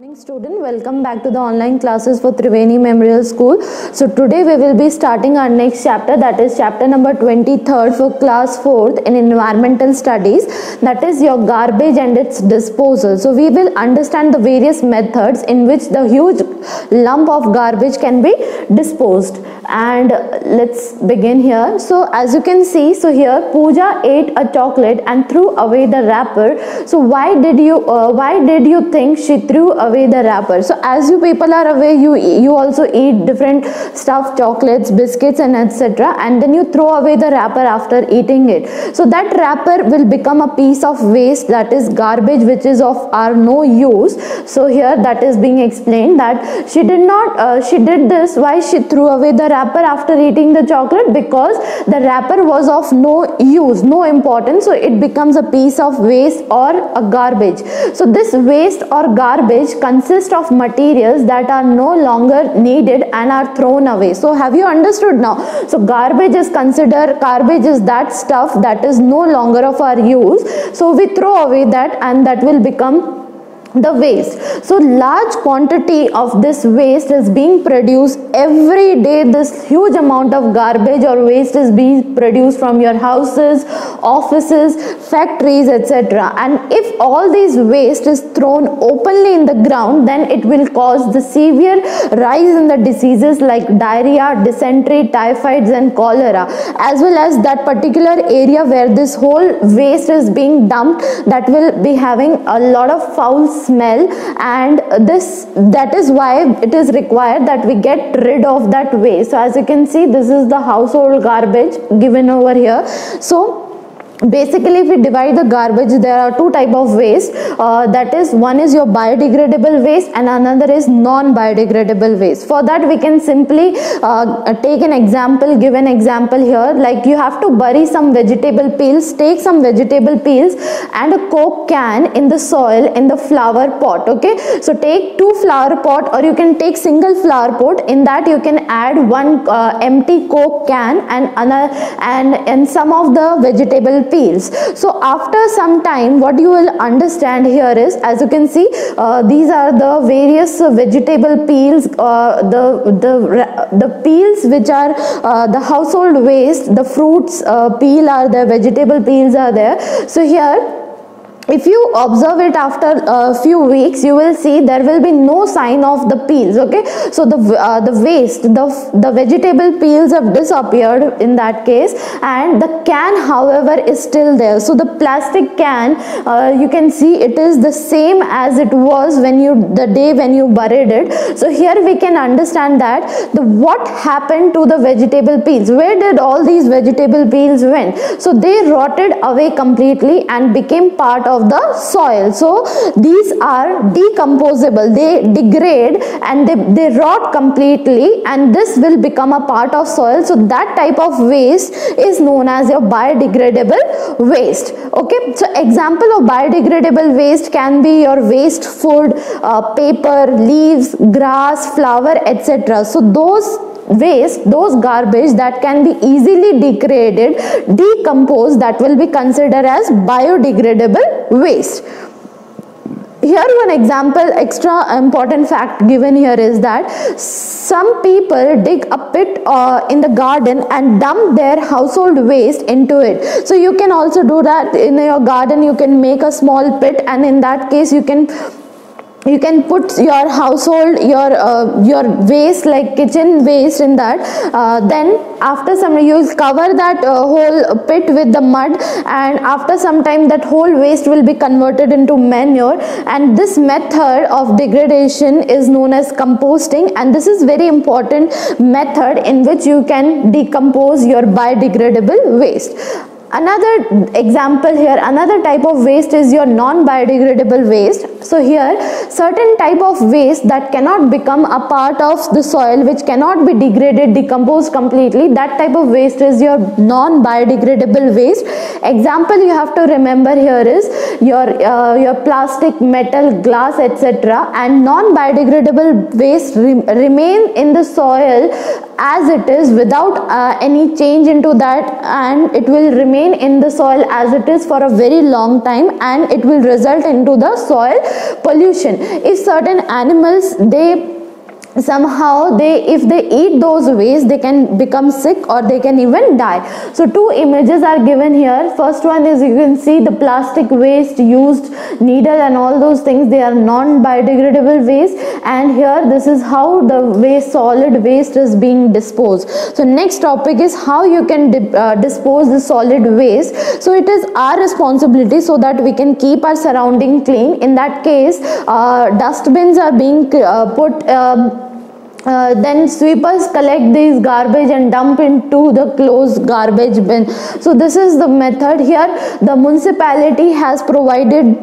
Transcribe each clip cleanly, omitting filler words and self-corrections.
Morning student, welcome back to the online classes for Triveni Memorial School. So today we will be starting our next chapter, that is chapter number 23rd for class 4th in environmental studies, that is your garbage and its disposal. So we will understand the various methods in which the huge lump of garbage can be disposed. And let's begin here. So as you can see, so here Pooja ate a chocolate and threw away the wrapper. So why did you think she threw away the wrapper? So as you people are aware, you also eat different stuff, chocolates, biscuits and etc., and then you throw away the wrapper after eating it. So that wrapper will become a piece of waste, that is garbage, which is of our no use. So here that is being explained that she did this. Why she threw away the wrapper after eating the chocolate? Because the wrapper was of no use, no importance, so it becomes a piece of waste or a garbage. So this waste or garbage consists of materials that are no longer needed and are thrown away. So have you understood now? So garbage is that stuff that is no longer of our use, so we throw away that and that will become the waste. So large quantity of this waste is being produced every day. This huge amount of garbage or waste is being produced from your houses, offices, factories, etc. And if all these waste is thrown openly in the ground, then it will cause the severe rise in the diseases like diarrhea, dysentery, typhoid and cholera, as well as that particular area where this whole waste is being dumped, that will be having a lot of foul smell, and that is why it is required that we get rid of that waste. So as you can see, this is the household garbage given over here. So basically, if we divide the garbage, there are two type of waste, that is, one is your biodegradable waste and another is non-biodegradable waste. For that we can simply take an example, give an example here, like you have to bury some vegetable peels. Take some vegetable peels and a Coke can in the soil in the flower pot. Okay, so take two flower pot, or you can take single flower pot. In that you can add one empty Coke can and some of the vegetable peels. So after some time, what you will understand here is, as you can see, these are the various vegetable peels, the peels which are the household waste. The fruits peel are there, vegetable peels are there. So here, if you observe it after a few weeks, you will see there will be no sign of the peels. Okay, so the waste, the vegetable peels have disappeared in that case, and the can however is still there. So the plastic can, you can see it is the same as it was the day when you buried it. So here we can understand that what happened to the vegetable peels. Where did all these vegetable peels went? So they rotted away completely and became part of the soil. So these are decomposable, they degrade and they rot completely, and this will become a part of soil. So that type of waste is known as your biodegradable waste. Okay, so example of biodegradable waste can be your waste food, paper, leaves, grass, flower, etc. So those waste, those garbage that can be easily degraded, decomposed, that will be considered as biodegradable waste. Here one example, extra important fact given here is that some people dig a pit in the garden and dump their household waste into it. So you can also do that in your garden. You can make a small pit, and in that case you can put your household, your waste like kitchen waste in that. Then after some, you will cover that whole pit with the mud, and after some time that whole waste will be converted into manure, and this method of degradation is known as composting, and this is very important method in which you can decompose your biodegradable waste. Another example here, another type of waste is your non-biodegradable waste. So here, certain type of waste that cannot become a part of the soil, which cannot be degraded, decomposed completely, that type of waste is your non-biodegradable waste. Example you have to remember here is your plastic, metal, glass, etc. And non-biodegradable waste remain in the soil as it is without any change into that, and it will remain in the soil as it is for a very long time, and it will result into the soil pollution. If certain animals, if they eat those waste, they can become sick or they can even die. So two images are given here. First one is, you can see the plastic waste, used needle and all those things, they are non-biodegradable waste, and here this is how the waste, solid waste, is being disposed. So next topic is how you can dispose the solid waste. So it is our responsibility so that we can keep our surrounding clean. In that case, dustbins are being put, then sweepers collect these garbage and dump into the closed garbage bin. So this is the method. Here the municipality has provided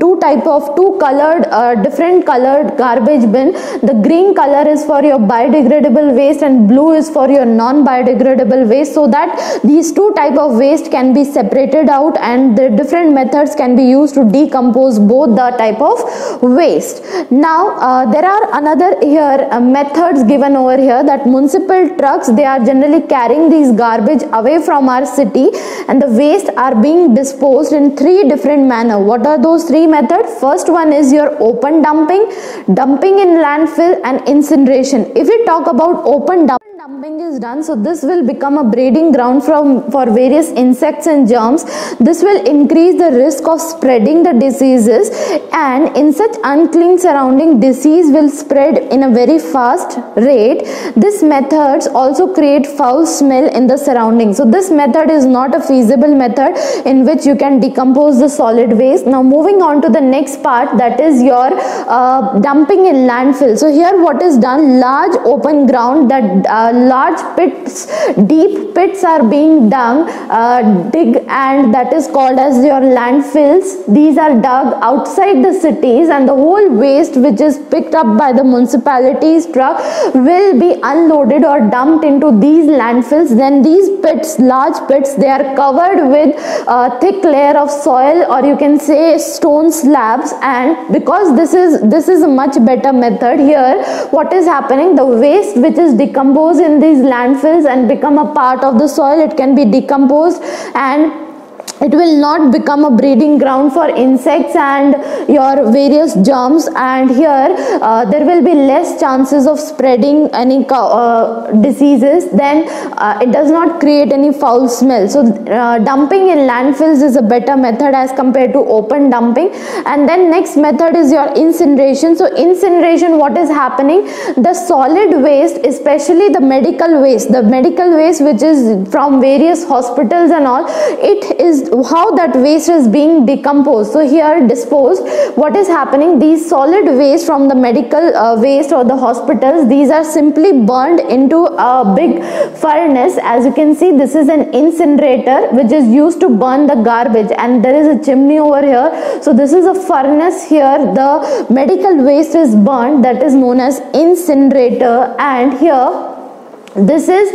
different colored garbage bin. The green color is for your biodegradable waste and blue is for your non-biodegradable waste, so that these two type of waste can be separated out, and the different methods can be used to decompose both the type of waste. Now there are another here methods given over here, that municipal trucks, they are generally carrying these garbage away from our city, and the waste are being disposed in three different manner. What are those three methods? First one is your open dumping in landfill, and incineration. If we talk about open dumping is done, so this will become a breeding ground for various insects and germs. This will increase the risk of spreading the diseases, and in such unclean surrounding, disease will spread in a very fast rate. This methods also create foul smell in the surroundings. So this method is not a feasible method in which you can decompose the solid waste. Now moving on to the next part, that is your dumping in landfill. So here what is done, large open ground, that large pits, deep pits are being dig, and that is called as your landfills. These are dug outside the cities, and the whole waste which is picked up by the municipality's truck will be unloaded or dumped into these landfills. Then these pits, large pits, they are covered with a thick layer of soil, or you can say stone slabs. And because this is a much better method, here what is happening, the waste which is decomposed in these landfills and become a part of the soil, it can be decomposed, and it will not become a breeding ground for insects and your various germs, and here there will be less chances of spreading any diseases. Then it does not create any foul smell. So dumping in landfills is a better method as compared to open dumping. And then next method is your incineration. So incineration, what is happening, the solid waste, especially the medical waste which is from various hospitals and all, it is how that waste is being decomposed. So here disposed, what is happening, these solid waste from the medical waste or the hospitals, these are simply burned into a big furnace. As you can see, this is an incinerator which is used to burn the garbage, and there is a chimney over here. So this is a furnace. Here the medical waste is burned, that is known as incinerator. And here this is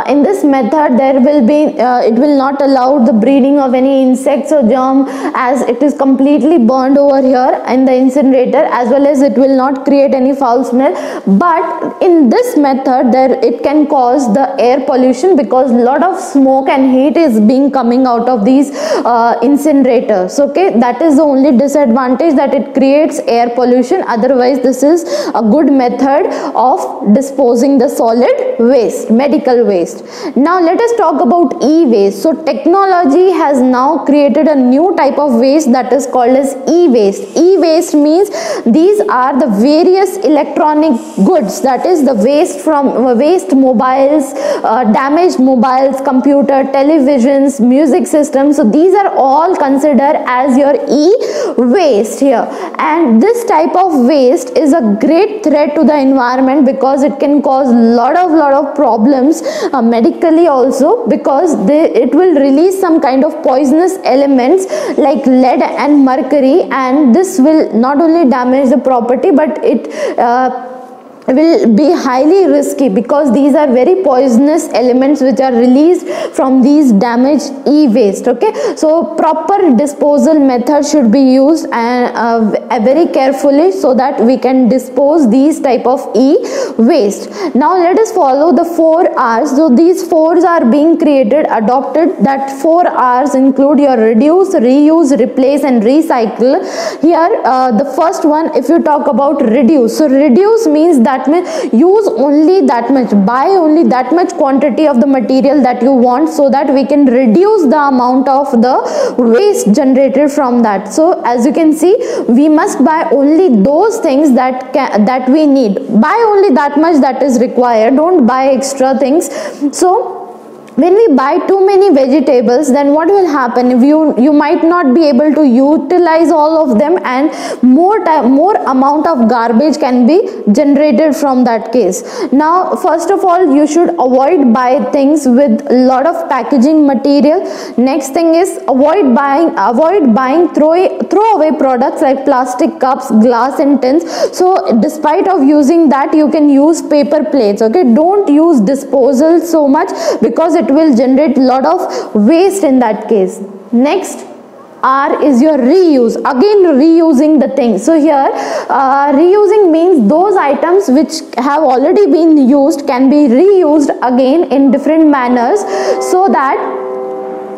in this method there will be it will not allow the breeding of any insects or germ, as it is completely burned over here in the incinerator, as well as it will not create any foul smell. But in this method it can cause the air pollution, because a lot of smoke and heat is being coming out of these incinerators. Okay, that is the only disadvantage, that it creates air pollution. Otherwise this is a good method of disposing the solid waste, medical waste. Now let us talk about e-waste. So technology has now created a new type of waste that is called as e-waste. E-waste means these are the various electronic goods, that is the waste from waste mobiles, damaged mobiles, computer, televisions, music systems. So these are all considered as your e-waste here. And this type of waste is a great threat to the environment, because it can cause lot of problems medically also, because it will release some kind of poisonous elements like lead and mercury, and this will not only damage the property, but it will be highly risky, because these are very poisonous elements which are released from these damaged e-waste. Okay, so proper disposal method should be used, and very carefully, so that we can dispose these type of e-waste. Now let us follow the 4 R's. So these 4's are being created, adopted. That 4 R's include your reduce, reuse, replace and recycle. Here the first one, if you talk about reduce, so reduce means that use only that much, buy only that much quantity of the material that you want, so that we can reduce the amount of the waste generated from that. So as you can see, we must buy only those things that we need. Buy only that much that is required, don't buy extra things. So when we buy too many vegetables, then what will happen? If you might not be able to utilize all of them, and more amount of garbage can be generated from that case. Now first of all, you should avoid buy things with a lot of packaging material. Next thing is avoid buying throwaway products like plastic cups, glass and tins. So despite of using that, you can use paper plates. Okay, don't use disposal so much, because it will generate a lot of waste in that case. Next R is your reuse. Again, reusing the things. So here reusing means those items which have already been used can be reused again in different manners, so that,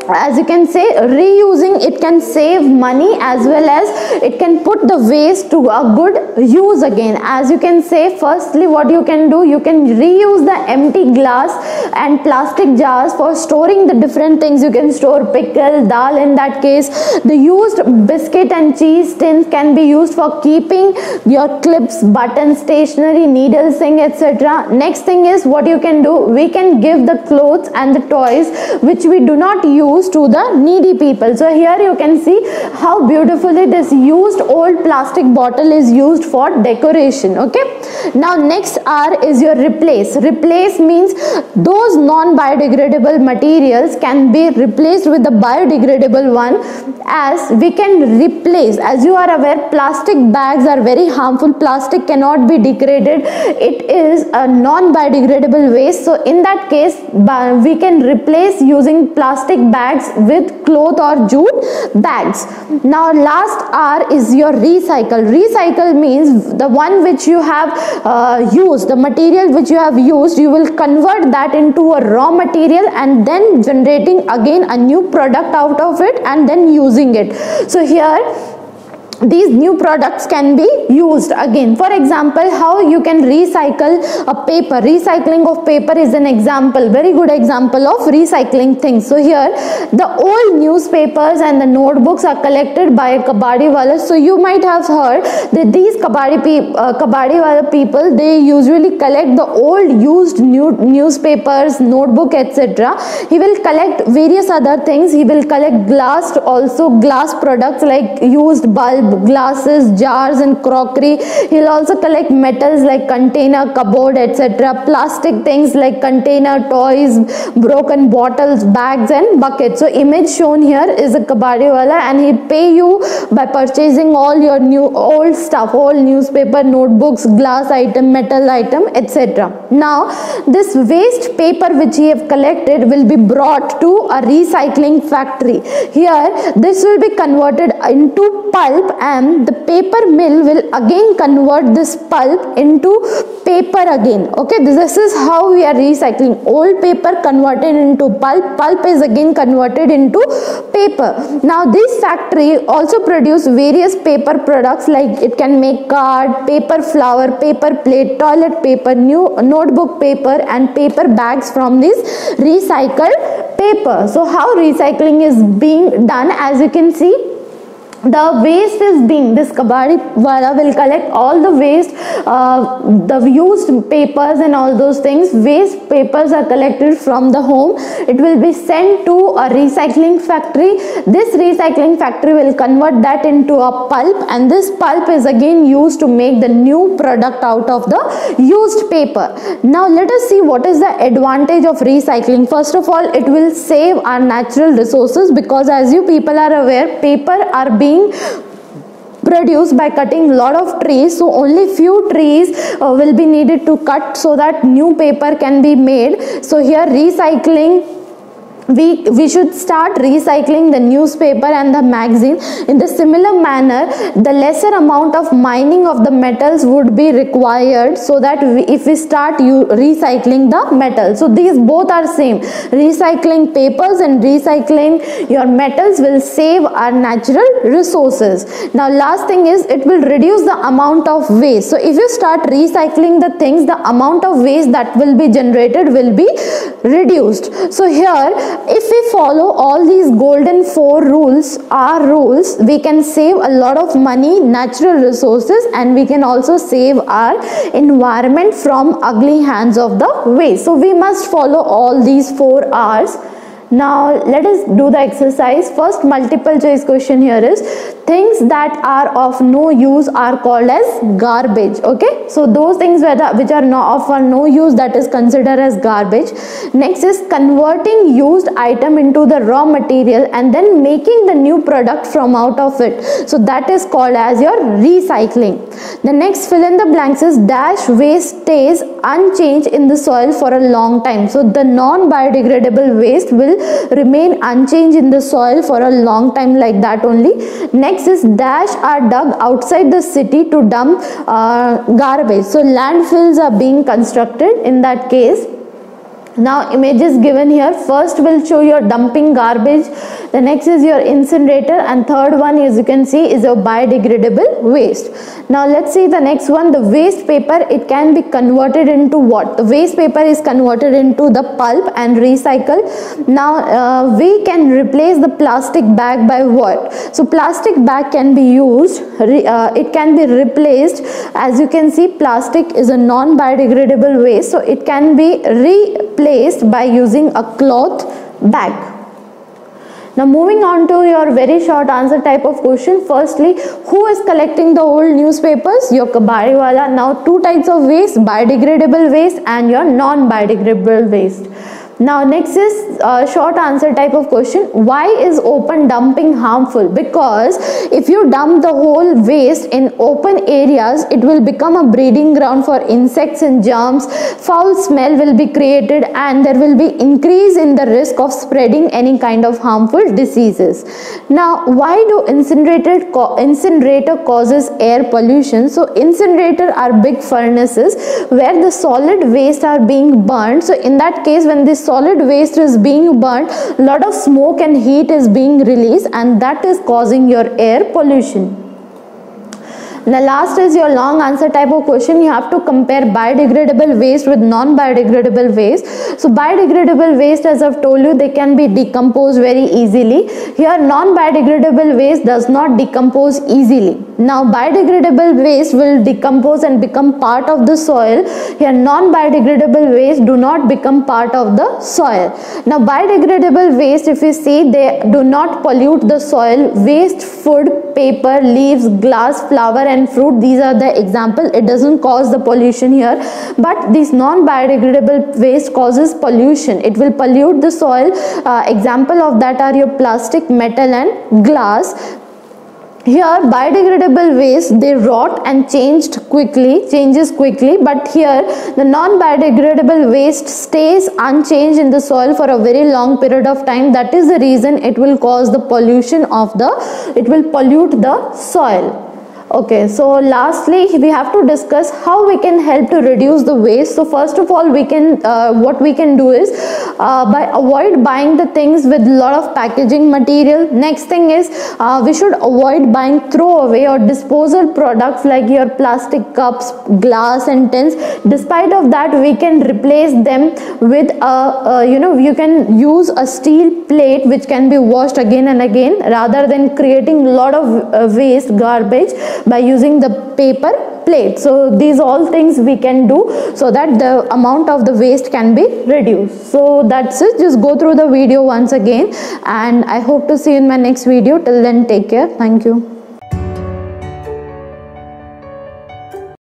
as you can say, reusing, it can save money as well as it can put the waste to a good use again. As you can say, firstly what you can do, you can reuse the empty glass and plastic jars for storing the different things. You can store pickle, dal in that case. The used biscuit and cheese tins can be used for keeping your clips, buttons, stationery, needles, thing, etc. Next thing is what you can do, we can give the clothes and the toys which we do not use to the needy people. So here you can see how beautifully this used old plastic bottle is used for decoration. Okay, now next R is your replace. Replace means those non-biodegradable materials can be replaced with the biodegradable one. As we can replace, as you are aware, plastic bags are very harmful. Plastic cannot be degraded, it is a non-biodegradable waste. So in that case, we can replace using plastic bags with cloth or jute bags. Now last R is your recycle. Recycle means the one which you have used, the material which you have used, you will convert that into a raw material and then generating again a new product out of it and then using it. So here these new products can be used again. For example, how you can recycle a paper. Recycling of paper is an example, very good example of recycling things. So here the old newspapers and the notebooks are collected by kabadi wala. So you might have heard that these kabadi wala people, they usually collect the old used newspapers, notebook, etc. He will collect various other things. He will collect glass, also glass products like used bulb, glasses, jars and crockery. He'll also collect metals like container, cupboard, etc. Plastic things like container, toys, broken bottles, bags and buckets. So image shown here is a kabadi wala, and he'll pay you by purchasing all your new old stuff, all newspaper, notebooks, glass item, metal item, etc. Now this waste paper which he have collected will be brought to a recycling factory. Here this will be converted into pulp, and the paper mill will again convert this pulp into paper again. Okay, this is how we are recycling. Old paper converted into pulp, pulp is again converted into paper. Now this factory also produce various paper products, like it can make card, paper flower, paper plate, toilet paper, new notebook paper and paper bags from this recycled paper. So how recycling is being done, as you can see, the waste is being, this kabadi wala will collect all the waste, the used papers and all those things. Waste papers are collected from the home. It will be sent to a recycling factory. This recycling factory will convert that into a pulp, and this pulp is again used to make the new product out of the used paper. Now let us see what is the advantage of recycling. First of all, it will save our natural resources, because as you people are aware, paper are being produced by cutting lot of trees. So only few trees will be needed to cut so that new paper can be made. So here recycling, we should start recycling the newspaper and the magazine. In the similar manner, the lesser amount of mining of the metals would be required, so that if we start recycling the metal, so these both are same. Recycling papers and recycling your metals will save our natural resources. Now last thing is, it will reduce the amount of waste. So if you start recycling the things, the amount of waste that will be generated will be reduced. So here, if we follow all these golden 4 rules, our rules, we can save a lot of money, natural resources, and we can also save our environment from ugly hands of the waste. So we must follow all these 4 R's. Now let us do the exercise. First multiple choice question here is, things that are of no use are called as garbage. Okay, so those things which are not of no use, that is considered as garbage. Next is converting used item into the raw material and then making the new product from out of it. So that is called as your recycling. The next fill in the blanks is dash waste stays unchanged in the soil for a long time. So the non-biodegradable waste will remain unchanged in the soil for a long time, like that only. Next is dash are dug outside the city to dump garbage. So landfills are being constructed in that case. Now images given here, first will show your dumping garbage, the next is your incinerator, and third one, as you can see, is your biodegradable waste. Now let's see the next one, the waste paper. It can be converted into what? The waste paper is converted into the pulp and recycled. Now we can replace the plastic bag by what? So plastic bag can be used, it can be replaced. As you can see, plastic is a non-biodegradable waste, so it can be replaced by using a cloth bag. Now moving on to your very short answer type of question. Firstly, who is collecting the old newspapers? Your kabadi wala. Now 2 types of waste, biodegradable waste and your non-biodegradable waste. Now next is short answer type of question. Why is open dumping harmful? Because if you dump the whole waste in open areas, it will become a breeding ground for insects and germs. Foul smell will be created and there will be increase in the risk of spreading any kind of harmful diseases. Now why do incinerator causes air pollution? So incinerator are big furnaces where the solid waste are being burned. So in that case, when this solid waste is being burnt, a lot of smoke and heat is being released, and that is causing your air pollution. The last is your long answer type of question. You have to compare biodegradable waste with non-biodegradable waste. So biodegradable waste, as I've told you, they can be decomposed very easily. Here non-biodegradable waste does not decompose easily. Now biodegradable waste will decompose and become part of the soil. Here non-biodegradable waste do not become part of the soil. Now biodegradable waste, if you see, they do not pollute the soil. Waste, food, paper, leaves, glass, flower and fruit, these are the example. It doesn't cause the pollution here, but this non-biodegradable waste causes pollution. It will pollute the soil. Example of that are your plastic, metal and glass. Here biodegradable waste, they rot and changes quickly, but here the non-biodegradable waste stays unchanged in the soil for a very long period of time. That is the reason it will cause the pollution it will pollute the soil. Okay, so lastly we have to discuss how we can help to reduce the waste. So first of all, we can what we can do is by avoid buying the things with lot of packaging material. Next thing is we should avoid buying throwaway or disposal products like your plastic cups, glass and tins. Despite of that, we can replace them with you can use a steel plate which can be washed again and again, rather than creating lot of waste, garbage, by using the paper plate. So these all things we can do so that the amount of the waste can be reduced. So that's it. Just go through the video once again, and I hope to see you in my next video. Till then, take care. Thank you.